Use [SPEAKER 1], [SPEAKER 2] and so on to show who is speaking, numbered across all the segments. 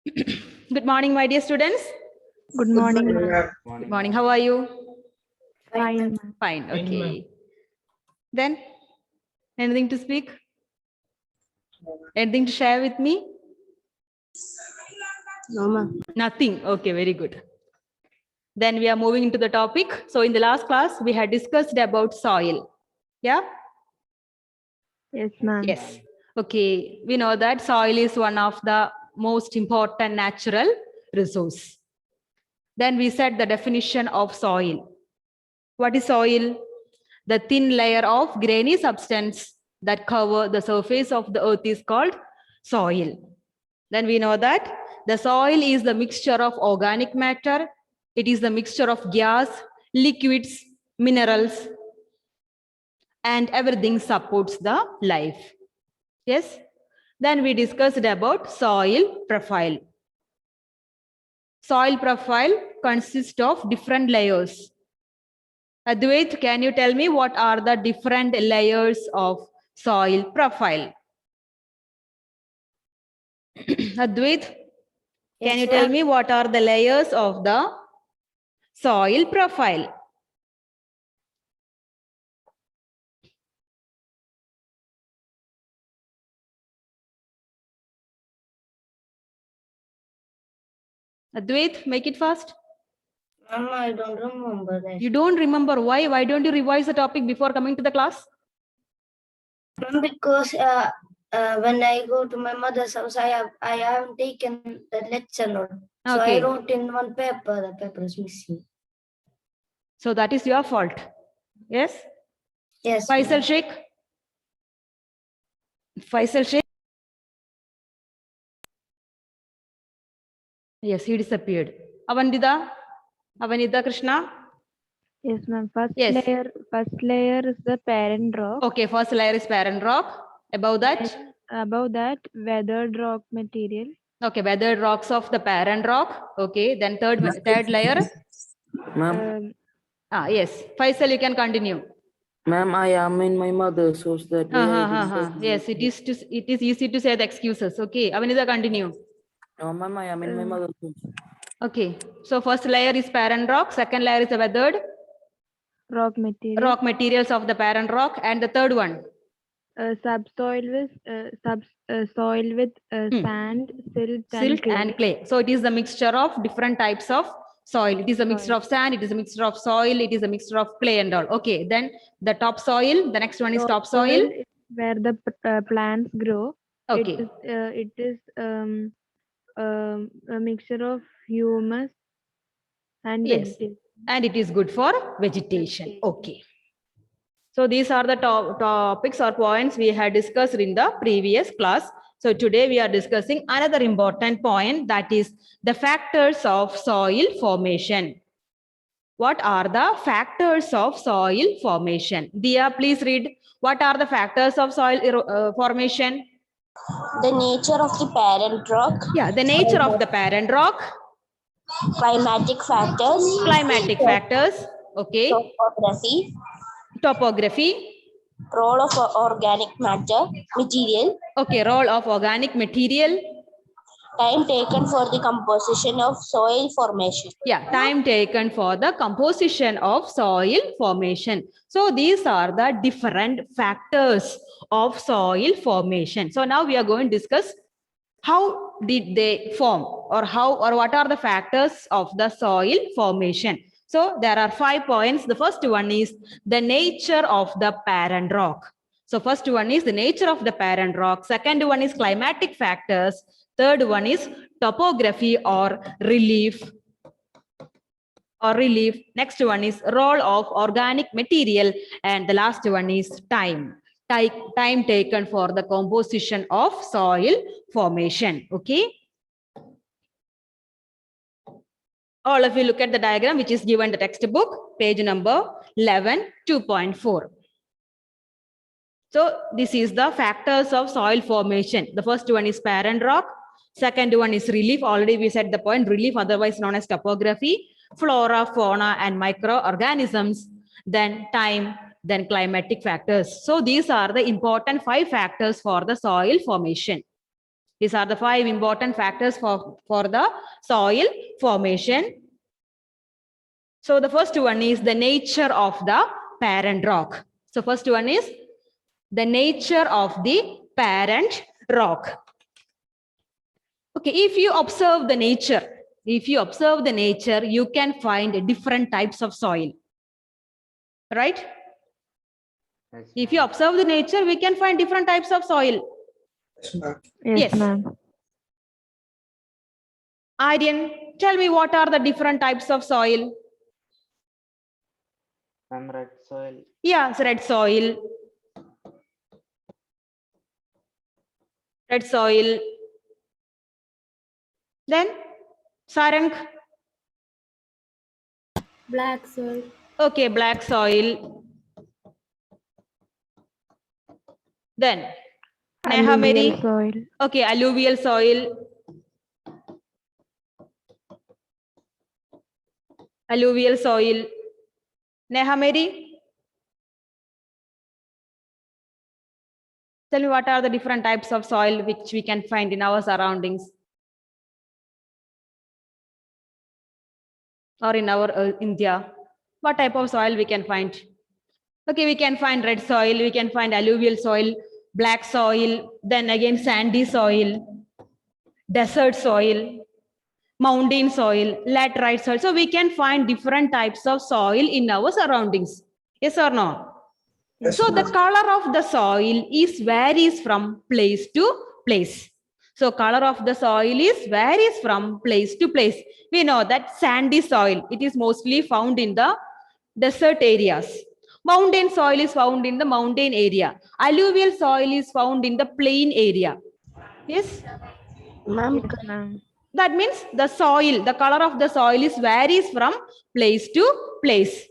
[SPEAKER 1] Good morning, my dear students.
[SPEAKER 2] Good morning, ma'am.
[SPEAKER 1] Good morning. How are you?
[SPEAKER 2] Fine, ma'am.
[SPEAKER 1] Fine. Okay. Then, anything to speak? Anything to share with me?
[SPEAKER 2] No, ma'am.
[SPEAKER 1] Nothing. Okay, very good. Then we are moving into the topic. So in the last class, we had discussed about soil. Yeah?
[SPEAKER 2] Yes, ma'am.
[SPEAKER 1] Yes. Okay. We know that soil is one of the most important natural resource. Then we said the definition of soil. What is soil? The thin layer of grainy substance that cover the surface of the earth is called soil. Then we know that the soil is the mixture of organic matter. It is the mixture of gas, liquids, minerals, and everything supports the life. Yes. Then we discussed about soil profile. Soil profile consists of different layers. Advait, can you tell me what are the different layers of soil profile? Advait, can you tell me what are the layers of the soil profile? Advait, make it fast.
[SPEAKER 3] Mama, I don't remember that.
[SPEAKER 1] You don't remember why? Why don't you revise the topic before coming to the class?
[SPEAKER 3] Because when I go to my mother's house, I haven't taken the lecture note. So I
[SPEAKER 1] Okay.
[SPEAKER 3] wrote in one paper, the paper is missing.
[SPEAKER 1] So that is your fault. Yes?
[SPEAKER 3] Yes.
[SPEAKER 1] Faisal Sheikh? Faisal Sheikh? Yes, he disappeared. Avanida? Avanida Krishna?
[SPEAKER 2] Yes, ma'am. First
[SPEAKER 1] Yes.
[SPEAKER 2] layer is the parent rock.
[SPEAKER 1] Okay, first layer is parent rock. Above that?
[SPEAKER 2] Then above that, weathered rock material.
[SPEAKER 1] Okay, weathered rocks of the parent rock. Okay, then third layer.
[SPEAKER 4] Ma'am,
[SPEAKER 1] Yes. Faisal, you can continue.
[SPEAKER 4] ma'am, I am in my mother's house. That way I didn't.
[SPEAKER 1] Yes, it is easy to say the excuses. Okay, Avanida, continue.
[SPEAKER 4] No, ma'am, I am in my mother's house.
[SPEAKER 1] Okay, so first layer is parent rock. Second layer is the weathered
[SPEAKER 2] rock material.
[SPEAKER 1] rock materials of the parent rock, and the third one.
[SPEAKER 2] Subsoil with soil with sand,
[SPEAKER 1] Silt and clay. So it is the mixture of different types of soil. It is a mixture of sand, it is a mixture of soil, it is a mixture of clay and all. Okay, then the topsoil, the next one is topsoil.
[SPEAKER 2] Is where the plants grow.
[SPEAKER 1] Okay.
[SPEAKER 2] It is a mixture of humus and vegetation.
[SPEAKER 1] And it is good for vegetation. Okay. So these are the topics or points we had discussed in the previous class. So today we are discussing another important point, that is the factors of soil formation. What are the factors of soil formation? Dia, please read. What are the factors of soil formation?
[SPEAKER 3] The nature of the parent rock.
[SPEAKER 1] Yeah, the nature of the parent rock.
[SPEAKER 3] Climatic factors.
[SPEAKER 1] Climatic factors. Okay. Topography.
[SPEAKER 3] Role of organic material.
[SPEAKER 1] Okay, role of organic material.
[SPEAKER 3] Time taken for the composition of soil formation.
[SPEAKER 1] Yeah, time taken for the composition of soil formation. So these are the different factors of soil formation. So now we are going to discuss how did they form, or what are the factors of the soil formation. So there are 5 points. The first one is the nature of the parent rock. So first one is the nature of the parent rock. Second one is climatic factors. Third one is topography or relief. Next one is role of organic material. And the last one is time. Time taken for the composition of soil formation. Okay. All of you look at the diagram which is given in the textbook, page number 11, 2.4. So this is the factors of soil formation. The first one is parent rock. Second one is relief. Already we said the point, relief, otherwise known as topography, flora, fauna, and microorganisms, then time, then climatic factors. So these are the important 5 factors for the soil formation. These are the 5 important factors for the soil formation. So the first one is the nature of the parent rock. So first one is the nature of the parent rock. Okay, if you observe the nature, you can find different types of soil. Right? If you observe the nature, we can find different types of soil.
[SPEAKER 2] Yes,
[SPEAKER 1] Yes.
[SPEAKER 2] ma'am.
[SPEAKER 1] Aryan, tell me what are the different types of soil?
[SPEAKER 5] Red soil.
[SPEAKER 1] Yes, red soil. Red soil. Then, Sarang.
[SPEAKER 6] Black soil.
[SPEAKER 1] Okay, black soil. Then, Neha Mary.
[SPEAKER 2] Alluvial soil.
[SPEAKER 1] Okay, alluvial soil. Alluvial soil. Neha Mary. Tell me what are the different types of soil which we can find in our surroundings or in our India. What type of soil we can find? Okay, we can find red soil, we can find alluvial soil, black soil, then again sandy soil, desert soil, mountain soil, laterite soil. So we can find different types of soil in our surroundings. Yes or no?
[SPEAKER 7] Yes,
[SPEAKER 1] So the
[SPEAKER 7] ma'am.
[SPEAKER 1] color of the soil varies from place to place. So color of the soil varies from place to place. We know that sandy soil, it is mostly found in the desert areas. Mountain soil is found in the mountain area. Alluvial soil is found in the plain area. Yes?
[SPEAKER 3] Ma'am,
[SPEAKER 2] Yes, ma'am.
[SPEAKER 1] That means the soil, the color of the soil varies from place to place.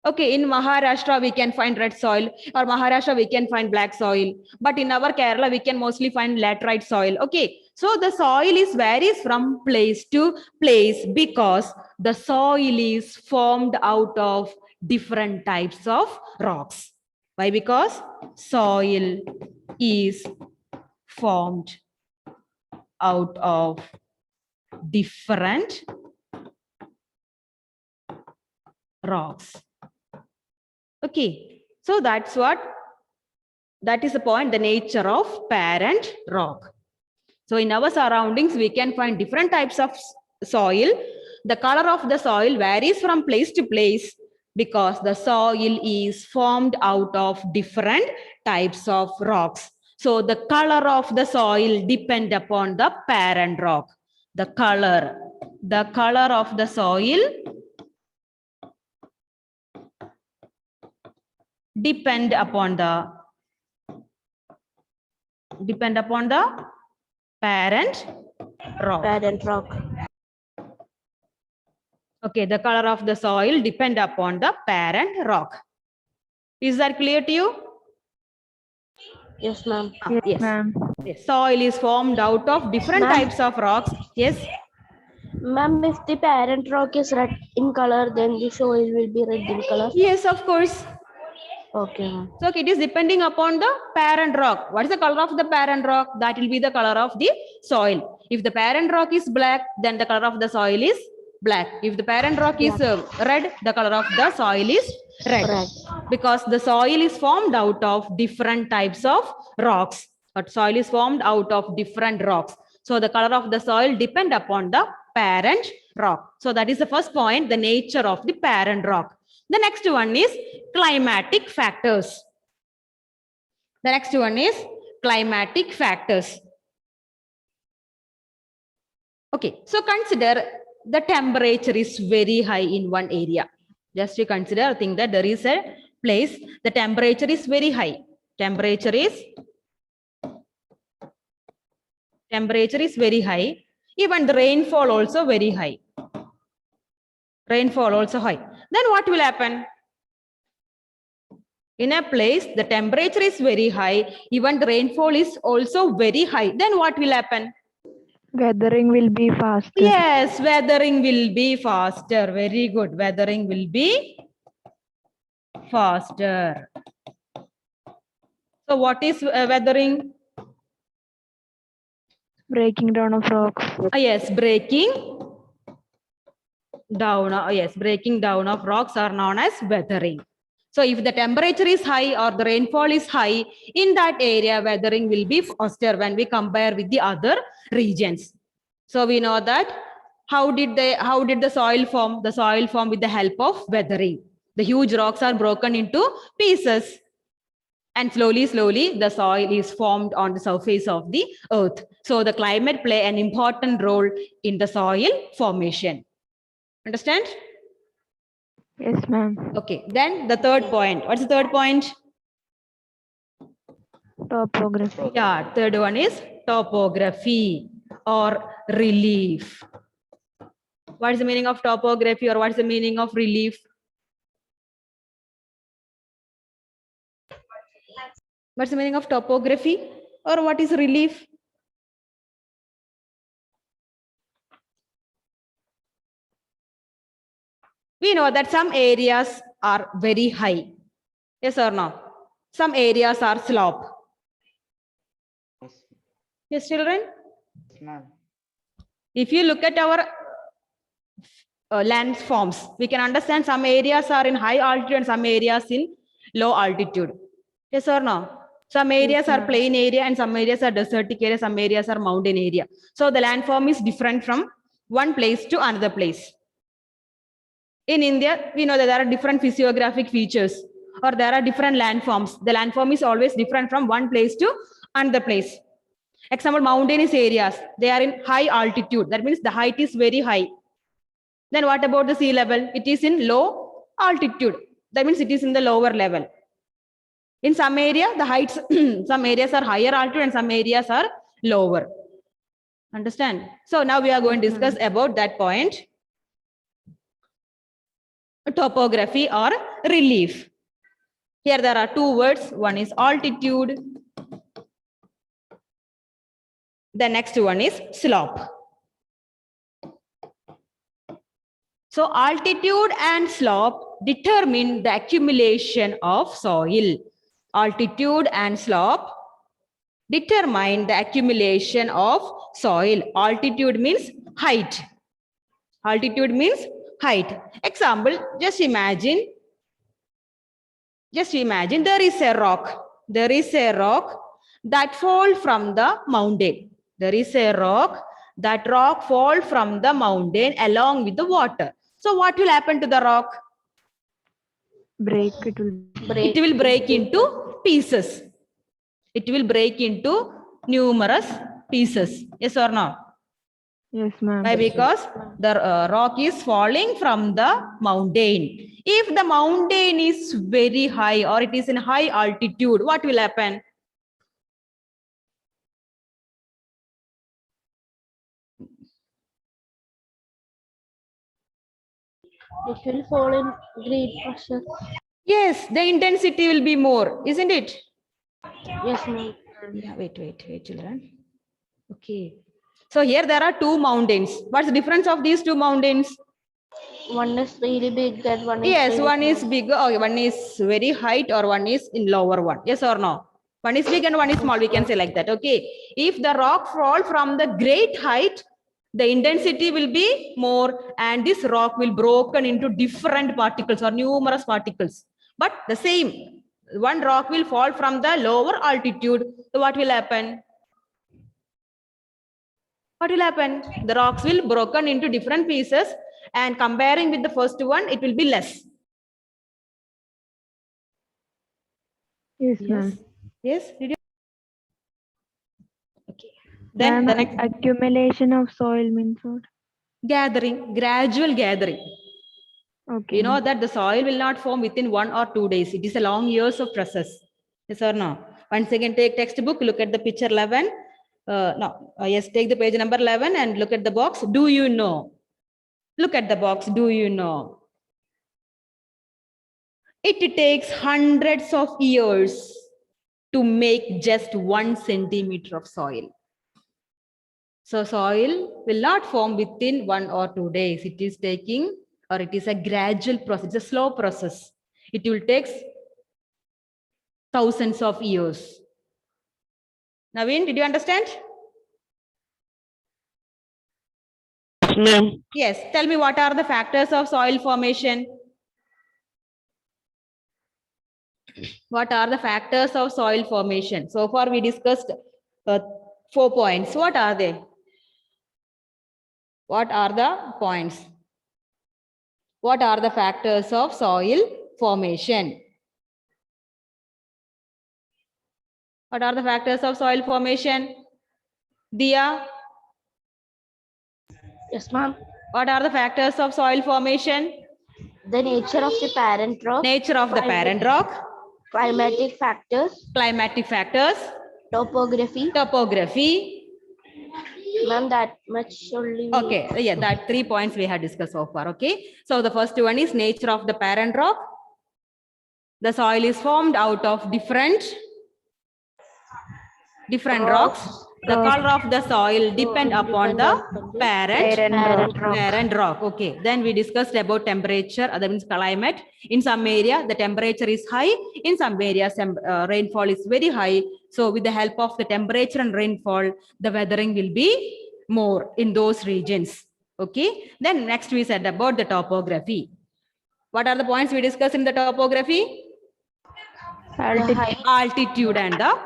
[SPEAKER 1] Okay, in Maharashtra, we can find red soil, or Maharashtra, we can find black soil. But in our Kerala, we can mostly find laterite soil. Okay, so the soil varies from place to place because the soil is formed out of different types of rocks. Why? Because soil is formed out of different rocks. Okay, so that is the point, the nature of parent rock. So in our surroundings, we can find different types of soil. The color of the soil varies from place to place because the soil is formed out of different types of rocks. So the color of the soil depends upon the parent rock. The color of the soil depend upon the parent rock. Okay, the color of the soil depend upon the parent rock. Is that clear to you?
[SPEAKER 3] yes, ma'am.
[SPEAKER 2] Yes, ma'am.
[SPEAKER 1] Yes. Soil is formed out of different
[SPEAKER 3] Ma'am.
[SPEAKER 1] types of rocks. Yes.
[SPEAKER 3] Ma'am, if the parent rock is red in color, then the soil will be red in color.
[SPEAKER 1] Yes, of course.
[SPEAKER 3] Okay, ma'am.
[SPEAKER 1] So it is depending upon the parent rock. What is the color of the parent rock? That will be the color of the soil. If the parent rock is black, then the color of the soil is black. If the parent rock is red, the color of the soil is red.
[SPEAKER 3] Red.
[SPEAKER 1] Because the soil is formed out of different types of rocks. But soil is formed out of different rocks. So the color of the soil depend upon the parent rock. So that is the first point, the nature of the parent rock. The next one is climatic factors. The next one is climatic factors. Okay, so consider the temperature is very high in one area. Just to consider, think that there is a place, the temperature is very high. Temperature is very high. Even the rainfall also very high. Rainfall also high. Then what will happen? In a place, the temperature is very high, even the rainfall is also very high. Then what will happen?
[SPEAKER 2] Weathering will be faster.
[SPEAKER 1] Yes, weathering will be faster. Very good. Weathering will be faster. So what is weathering?
[SPEAKER 2] Breaking down of rocks.
[SPEAKER 1] Yes, breaking down. Yes, breaking down of rocks are known as weathering. So if the temperature is high or the rainfall is high, in that area, weathering will be faster when we compare with the other regions. So we know that how did the soil form? The soil formed with the help of weathering. The huge rocks are broken into pieces. And slowly, the soil is formed on the surface of the earth. So the climate play an important role in the soil formation. Understand?
[SPEAKER 2] Yes, ma'am.
[SPEAKER 1] Okay. Then the third point. What's the third point?
[SPEAKER 2] Topography.
[SPEAKER 1] Yeah, third one is topography or relief. What is the meaning of topography or what is the meaning of relief? What's the meaning of topography or what is relief? We know that some areas are very high. Yes or no? Some areas are slope. Yes, children? If you look at our landforms, we can understand some areas are in high altitude and some areas in low altitude. Yes or no? Some areas are plain area and some areas are desertic area, some areas are mountain area. So the landform is different from one place to another place. In India, we know that there are different physiographic features or there are different landforms. The landform is always different from one place to another place. Example, mountainous areas, they are in high altitude. That means the height is very high. Then what about the sea level? It is in low altitude. That means it is in the lower level. In some area, the heights, some areas are higher altitude and some areas are lower. Understand? So now we are going to discuss about that point. Topography or relief. Here there are two words. One is altitude. The next one is slope. So altitude and slope determine the accumulation of soil. Altitude and slope determine the accumulation of soil. Altitude means height. Altitude means height. Example, just imagine there is a rock. There is a rock that falls from the mountain. There is a rock. That rock falls from the mountain along with the water. So what will happen to the rock?
[SPEAKER 2] It
[SPEAKER 1] It will break into pieces. It will break into numerous pieces. Yes or no?
[SPEAKER 2] Yes, ma'am.
[SPEAKER 1] Why? Because the rock is falling from the mountain. If the mountain is very high or it is in high altitude, what will happen?
[SPEAKER 5] It will fall in great pressure.
[SPEAKER 1] Yes, the intensity will be more, isn't it?
[SPEAKER 5] Yes, ma'am.
[SPEAKER 1] Yeah, wait, children. Okay. So here there are two mountains. What's the difference of these two mountains?
[SPEAKER 5] One is really big and one is
[SPEAKER 1] Yes,
[SPEAKER 5] really
[SPEAKER 1] one is
[SPEAKER 5] small.
[SPEAKER 1] big, one is very height or one is in lower one. Yes or no? One is big and one is small. We can say like that. Okay. If the rock fall from the great height, the intensity will be more and this rock will broken into different particles or numerous particles. But the same, one rock will fall from the lower altitude. So what will happen? What will happen? The rocks will broken into different pieces and comparing with the first one, it will be less.
[SPEAKER 2] Yes, ma'am.
[SPEAKER 1] Yes. Did you? Okay. Then
[SPEAKER 2] Ma'am,
[SPEAKER 1] the next
[SPEAKER 2] accumulation of soil means what?
[SPEAKER 1] gathering, gradual gathering.
[SPEAKER 2] Okay.
[SPEAKER 1] You know that the soil will not form within 1 or 2 days. It is a long years of process. Yes or no? Once again, take textbook, look at the picture 11. Yes, take the page number 11 and look at the box. Do you know? Look at the box. Do you know? It takes hundreds of years to make just 1 centimeter of soil. So soil will not form within 1 or 2 days. It is taking, or it is a gradual process, it's a slow process. It will take thousands of years. Naveen, did you understand?
[SPEAKER 4] ma'am.
[SPEAKER 1] Yes, tell me what are the factors of soil formation? What are the factors of soil formation? So far we discussed 4 points. What are they? What are the points? What are the factors of soil formation? What are the factors of soil formation? Dia,
[SPEAKER 5] Yes, ma'am.
[SPEAKER 1] what are the factors of soil formation?
[SPEAKER 5] The nature of the parent rock,
[SPEAKER 1] Nature of the parent rock,
[SPEAKER 5] climatic factors,
[SPEAKER 1] climatic factors,
[SPEAKER 5] topography.
[SPEAKER 1] topography.
[SPEAKER 5] Ma'am, that much only.
[SPEAKER 1] Okay, yeah, that 3 points we have discussed so far. Okay, so the first one is nature of the parent rock. The soil is formed out of different rocks. The color of the soil depend upon the parent rock. Okay, then we discussed about temperature, that means climate. In some area the temperature is high, in some areas rainfall is very high. So with the help of the temperature and rainfall, the weathering will be more in those regions. Okay, then next we said about the topography. What are the points we discussed in the topography? Altitude and the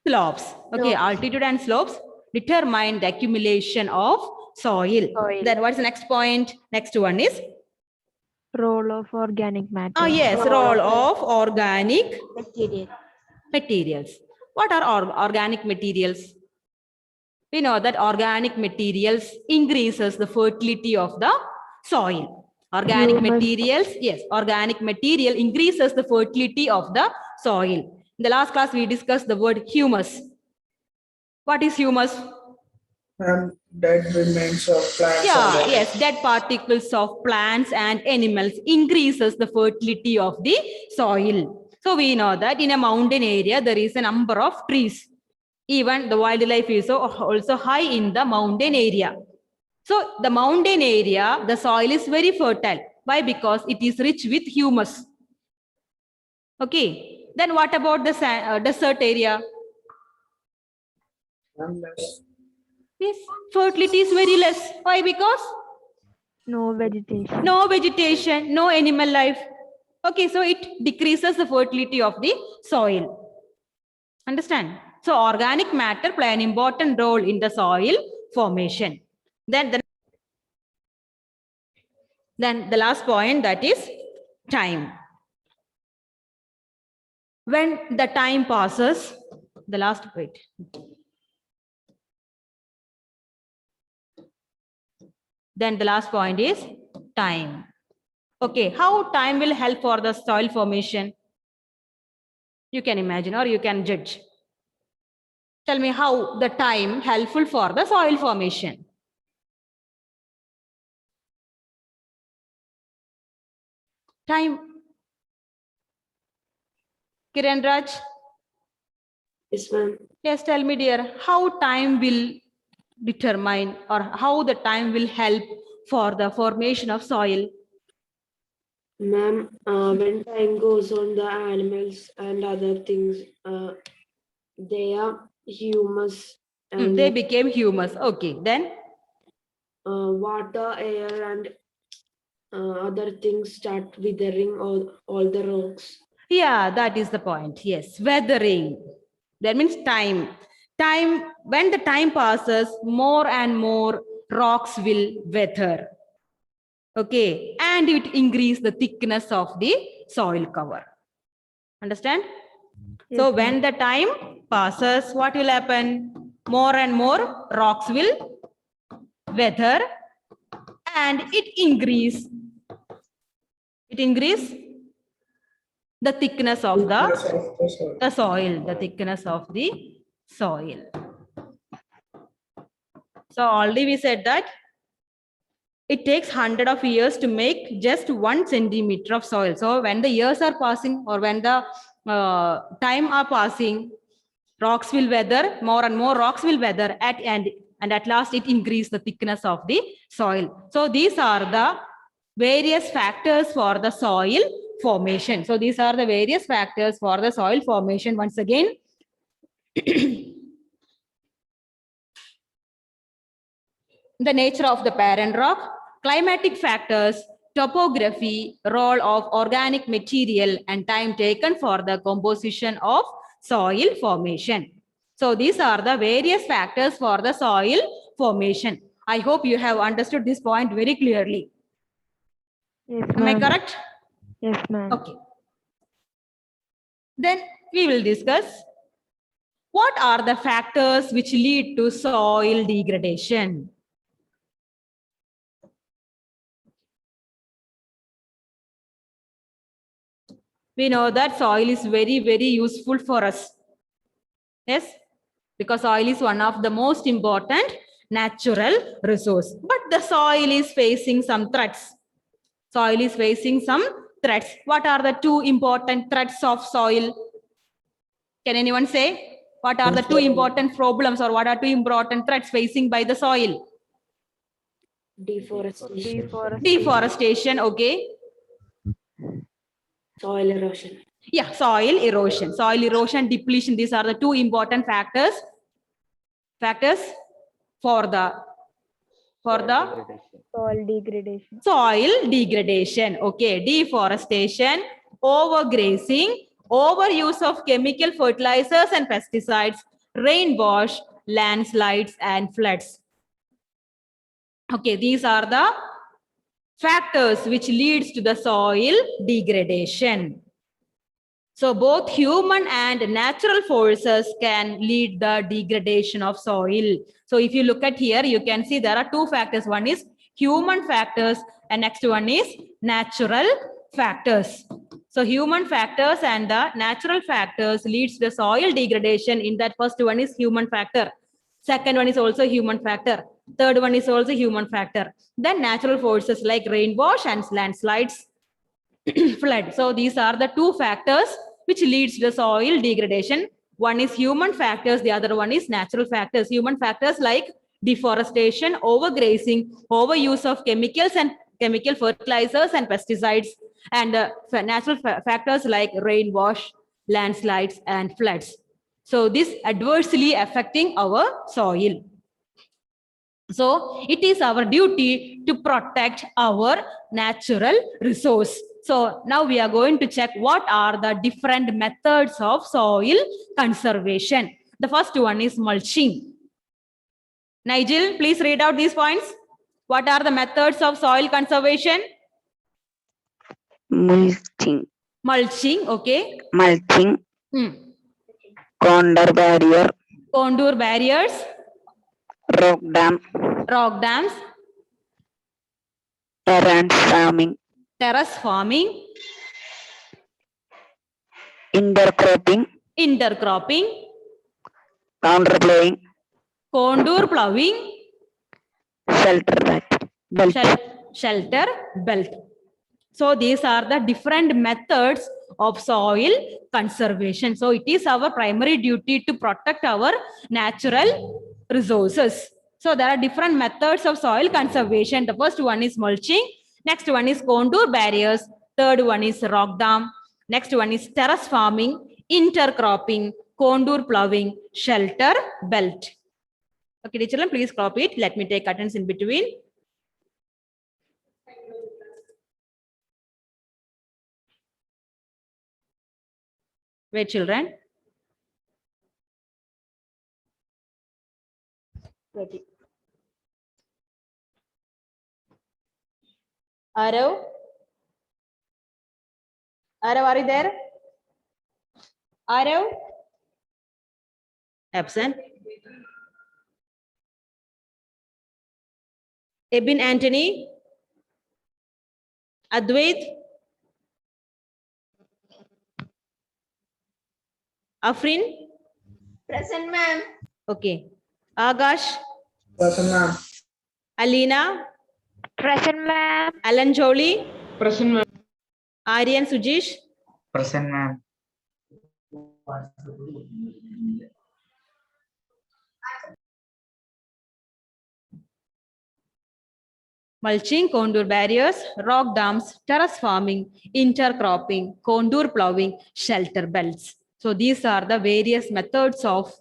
[SPEAKER 1] slopes. Okay, altitude and slopes determine the accumulation of soil. Then what's the next point? Next one is
[SPEAKER 2] Role of organic matter.
[SPEAKER 1] yes, role of organic
[SPEAKER 5] Material.
[SPEAKER 1] materials. What are organic materials? We know that organic materials increases the fertility of the soil. Organic materials, yes, organic material increases the fertility of the soil. In the last class, we discussed the word humus. What is humus?
[SPEAKER 6] Dead remains of plants.
[SPEAKER 1] Yeah, yes, dead particles of plants and animals increases the fertility of the soil. So we know that in a mountain area, there is a number of trees. Even the wildlife is also high in the mountain area. So the mountain area, the soil is very fertile. Why? Because it is rich with humus. Okay. Then what about the desert area? Yes, fertility is very less. Why? Because
[SPEAKER 2] No vegetation.
[SPEAKER 1] no vegetation, no animal life. Okay, so it decreases the fertility of the soil. Understand? So organic matter play an important role in the soil formation. Then the last point, that is time. When the time passes, the last bit. Then the last point is time. Okay, how time will help for the soil formation? You can imagine or you can judge. Tell me how the time helpful for the soil formation. Time. Kiran Raj?
[SPEAKER 4] Yes, ma'am.
[SPEAKER 1] Yes, tell me, dear, how time will determine or how the time will help for the formation of soil?
[SPEAKER 4] Ma'am, when time goes on, the animals and other things, they are humus and
[SPEAKER 1] They became humus. Okay, then?
[SPEAKER 4] water, air, and other things start withering all the rocks.
[SPEAKER 1] Yeah, that is the point. Yes, weathering. That means time. Time, when the time passes, more and more rocks will weather. Okay, and it increase the thickness of the soil cover. Understand? So when the time passes, what will happen? More and more rocks will weather and it increase the thickness of the soil, the thickness of the soil. So already we said that it takes 100 of years to make just 1 centimeter of soil. So when the years are passing or when the time are passing, rocks will weather, more and more rocks will weather and at last it increase the thickness of the soil. So these are the various factors for the soil formation. So these are the various factors for the soil formation. Once again, the nature of the parent rock, climatic factors, topography, role of organic material, and time taken for the composition of soil formation. So these are the various factors for the soil formation. I hope you have understood this point very clearly.
[SPEAKER 2] Yes,
[SPEAKER 1] Am I
[SPEAKER 2] ma'am.
[SPEAKER 1] correct?
[SPEAKER 2] Yes, ma'am.
[SPEAKER 1] Okay. Then we will discuss what are the factors which lead to soil degradation. We know that soil is very, very useful for us. Yes, because soil is one of the most important natural resource. But the soil is facing some threats. Soil is facing some threats. What are the two important threats of soil? Can anyone say? What are the two important problems or what are two important threats facing by the soil?
[SPEAKER 4] Deforestation.
[SPEAKER 1] Deforestation, okay.
[SPEAKER 4] Soil erosion.
[SPEAKER 1] Yeah, soil erosion, depletion. These are the two important factors for the
[SPEAKER 2] Soil degradation.
[SPEAKER 1] soil degradation. Okay, deforestation, overgrazing, overuse of chemical fertilizers and pesticides, rainwash, landslides, and floods. Okay, these are the factors which leads to the soil degradation. So both human and natural forces can lead the degradation of soil. So if you look at here, you can see there are two factors. One is human factors and next one is natural factors. So human factors and the natural factors leads to the soil degradation. In that first one is human factor. Second one is also human factor. Third one is also human factor. Then natural forces like rainwash and landslides, flood. So these are the two factors which leads to the soil degradation. One is human factors, the other one is natural factors. Human factors like deforestation, overgrazing, overuse of chemicals and chemical fertilizers and pesticides, and natural factors like rainwash, landslides, and floods. So this adversely affecting our soil. So it is our duty to protect our natural resource. So now we are going to check what are the different methods of soil conservation. The first one is mulching. Nigel, please read out these points. What are the methods of soil conservation?
[SPEAKER 7] Mulching,
[SPEAKER 1] Mulching, okay.
[SPEAKER 7] contour barrier,
[SPEAKER 1] Contour barriers,
[SPEAKER 7] rock dam,
[SPEAKER 1] rock dams,
[SPEAKER 7] terrace farming,
[SPEAKER 1] intercropping,
[SPEAKER 7] counter plowing,
[SPEAKER 1] contour plowing,
[SPEAKER 7] shelter
[SPEAKER 1] belt. So these are the different methods of soil conservation. So it is our primary duty to protect our natural resources. So there are different methods of soil conservation. The first one is mulching. Next one is contour barriers. Third one is rock dam. Next one is terrace farming, intercropping, contour plowing, shelter belt. Okay, dear children, please copy it. Let me take attendance in between. Wait, children. Ready. Arav, are you there? Arav? Absent. Ebin Anthony? Advait? Afrin?
[SPEAKER 5] Present, ma'am.
[SPEAKER 1] Okay. Agash?
[SPEAKER 6] Present, ma'am.
[SPEAKER 1] Alina?
[SPEAKER 2] Present, ma'am.
[SPEAKER 1] Alan Jolie?
[SPEAKER 6] Present, ma'am.
[SPEAKER 1] Aryan Sujish?
[SPEAKER 8] Present, ma'am.
[SPEAKER 1] Mulching, contour barriers, rock dams, terrace farming, intercropping, contour plowing, shelter belts. So these are the various methods of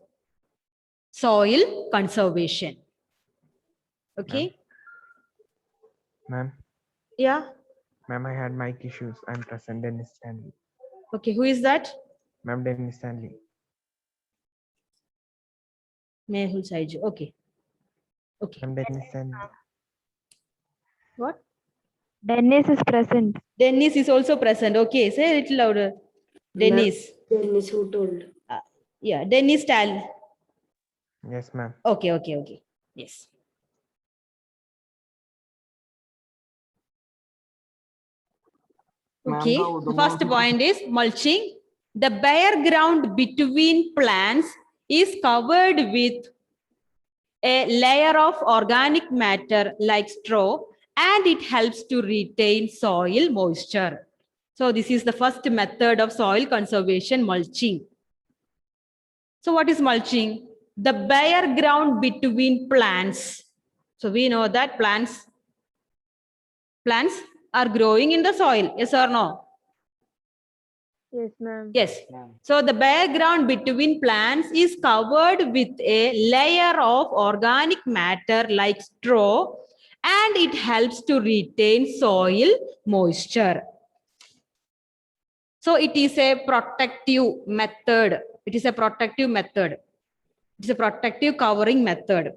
[SPEAKER 1] soil conservation. Okay.
[SPEAKER 6] Ma'am,
[SPEAKER 1] Yeah.
[SPEAKER 6] ma'am, I had mic issues. I'm present. Dennis Stanley.
[SPEAKER 1] Okay. Who is that?
[SPEAKER 6] Ma'am, Dennis Stanley.
[SPEAKER 1] Mehul Saiju. Okay. Okay.
[SPEAKER 6] Ma'am, Dennis Stanley.
[SPEAKER 1] What?
[SPEAKER 2] Dennis is present.
[SPEAKER 1] Dennis is also present. Okay. Say a little louder. Dennis.
[SPEAKER 4] Dennis who told.
[SPEAKER 1] Yeah. Dennis Tal.
[SPEAKER 6] Yes, ma'am.
[SPEAKER 1] Okay. Okay. Okay. Yes.
[SPEAKER 4] Ma'am,
[SPEAKER 1] Okay.
[SPEAKER 4] now the
[SPEAKER 1] The first
[SPEAKER 4] most-
[SPEAKER 1] point is mulching. The bare ground between plants is covered with a layer of organic matter like straw, and it helps to retain soil moisture. So this is the first method of soil conservation, mulching. So what is mulching? The bare ground between plants. So we know that plants are growing in the soil. Yes or no?
[SPEAKER 2] Yes, ma'am.
[SPEAKER 1] Yes. So the bare ground between plants is covered with a layer of organic matter like straw, and it helps to retain soil moisture. So it is a protective method. It is a protective method. It's a protective covering method.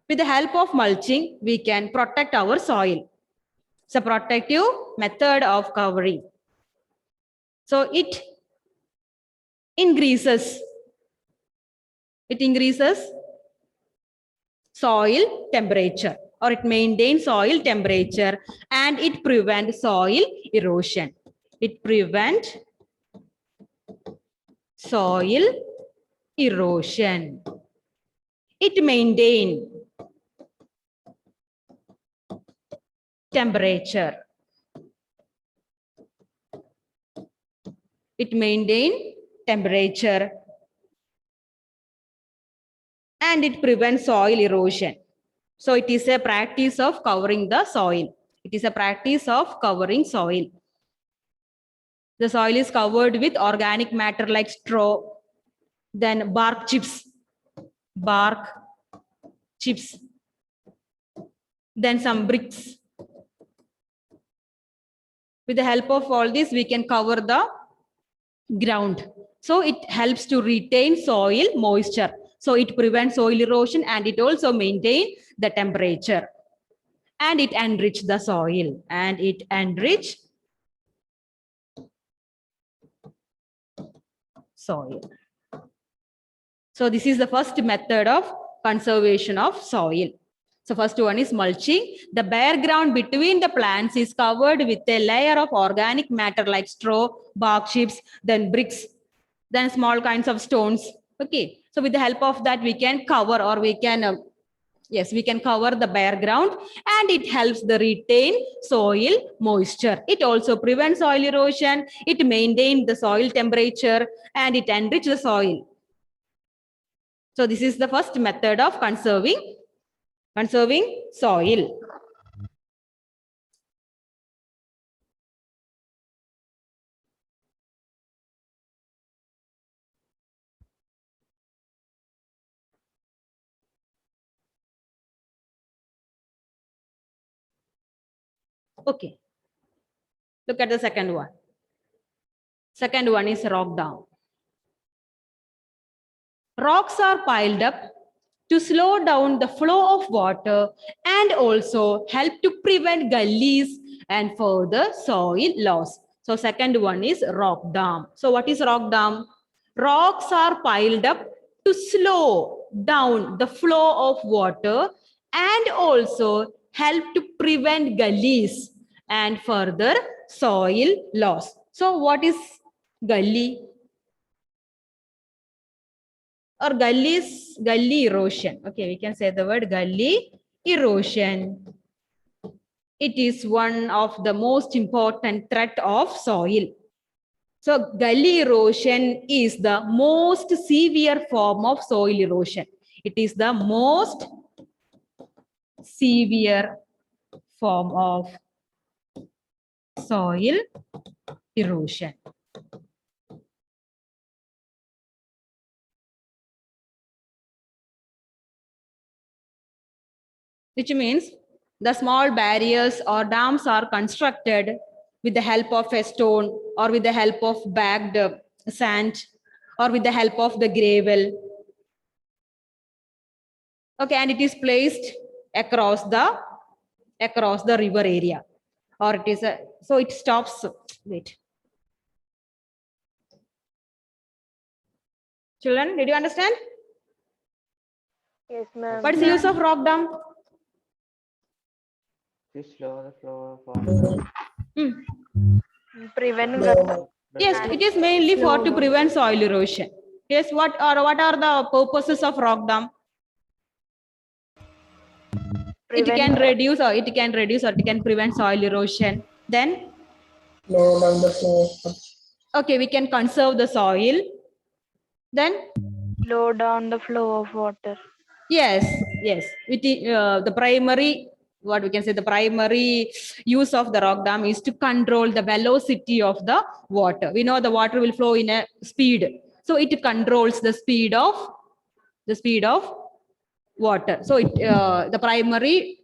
[SPEAKER 1] With the help of mulching, we can protect our soil. It's a protective method of covering. So it increases soil temperature, or it maintains soil temperature, and it prevents soil erosion. It prevents soil erosion. It maintains temperature. It maintains temperature, and it prevents soil erosion. So it is a practice of covering the soil. It is a practice of covering soil. The soil is covered with organic matter like straw, then bark chips, then some bricks. With the help of all this, we can cover the ground. So it helps to retain soil moisture. So it prevents soil erosion, and it also maintains the temperature. And it enriches the soil. And it enriches soil. So this is the first method of conservation of soil. So first one is mulching. The bare ground between the plants is covered with a layer of organic matter like straw, bark chips, then bricks, then small kinds of stones. Okay. So with the help of that, we can cover, or we can, we can cover the bare ground, and it helps the retain soil moisture. It also prevents soil erosion. It maintains the soil temperature, and it enriches the soil. So this is the first method of conserving soil. Okay. Look at the second one. Second one is rock down. Rocks are piled up to slow down the flow of water and also help to prevent gullies and further soil loss. So second one is rock dam. So what is rock dam? Rocks are piled up to slow down the flow of water and also help to prevent gullies and further soil loss. So what is gully? Or gully erosion. Okay, we can say the word gully erosion. It is one of the most important threat of soil. So gully erosion is the most severe form of soil erosion. It is the most severe form of soil erosion. which means the small barriers or dams are constructed with the help of a stone or with the help of bagged sand or with the help of the gravel. Okay, and it is placed across the river area, or it is a, so it stops. Wait, children, did you understand?
[SPEAKER 2] Yes, ma'am.
[SPEAKER 1] What is the use of rock dam?
[SPEAKER 6] To slow the flow of water.
[SPEAKER 2] Prevent
[SPEAKER 1] Yes, it is mainly for to prevent soil erosion. Yes, what are the purposes of rock dam? It can reduce or it can prevent soil erosion. Then, okay, we can conserve the soil. Then,
[SPEAKER 2] slow down the flow of water.
[SPEAKER 1] yes, the primary, what we can say, the primary use of the rock dam is to control the velocity of the water. We know the water will flow in a speed, so it controls the speed of water. So the primary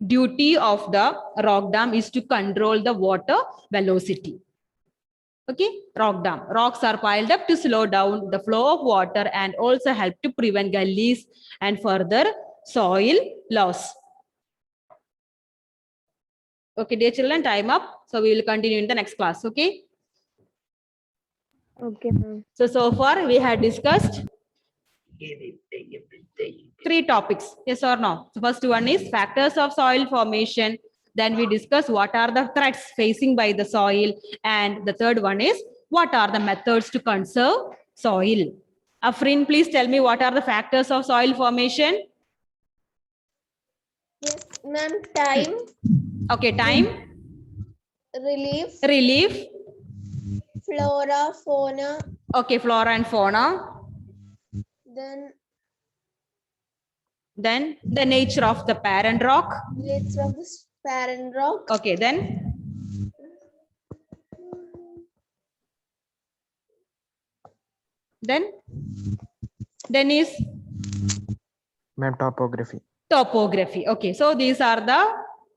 [SPEAKER 1] duty of the rock dam is to control the water velocity. Okay, rock dam. Rocks are piled up to slow down the flow of water and also help to prevent gullies and further soil loss. Okay, dear children, time up. So we will continue in the next class. Okay.
[SPEAKER 2] Okay, ma'am.
[SPEAKER 1] So far we had discussed 3 topics. Yes or no? The first one is factors of soil formation. Then we discuss what are the threats facing by the soil. And the third one is what are the methods to conserve soil. Afrin, please tell me what are the factors of soil formation?
[SPEAKER 5] Yes, ma'am. Time,
[SPEAKER 1] Okay, time, relief.
[SPEAKER 5] flora, fauna,
[SPEAKER 1] Okay, flora and fauna.
[SPEAKER 5] then
[SPEAKER 1] Then the nature of the parent rock.
[SPEAKER 5] nature of the parent rock,
[SPEAKER 1] Okay, then is
[SPEAKER 6] Ma'am, topography.
[SPEAKER 1] topography. Okay, so these are the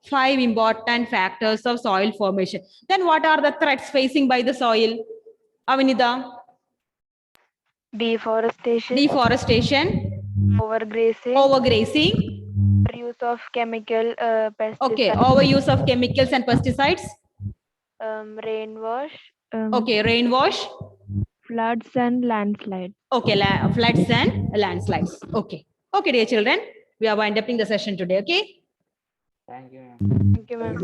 [SPEAKER 1] 5 important factors of soil formation. Then what are the threats facing by the soil? Avinita,
[SPEAKER 2] Deforestation,
[SPEAKER 1] overgrazing,
[SPEAKER 2] use of chemical pesticides,
[SPEAKER 1] okay, overuse of chemicals and pesticides,
[SPEAKER 2] rainwash,
[SPEAKER 1] okay, rainwash,
[SPEAKER 2] floods and landslides.
[SPEAKER 1] okay, floods and landslides. Okay, okay, dear children, we are winding up the session today. Okay.
[SPEAKER 6] Thank you, ma'am.
[SPEAKER 2] Thank you, ma'am.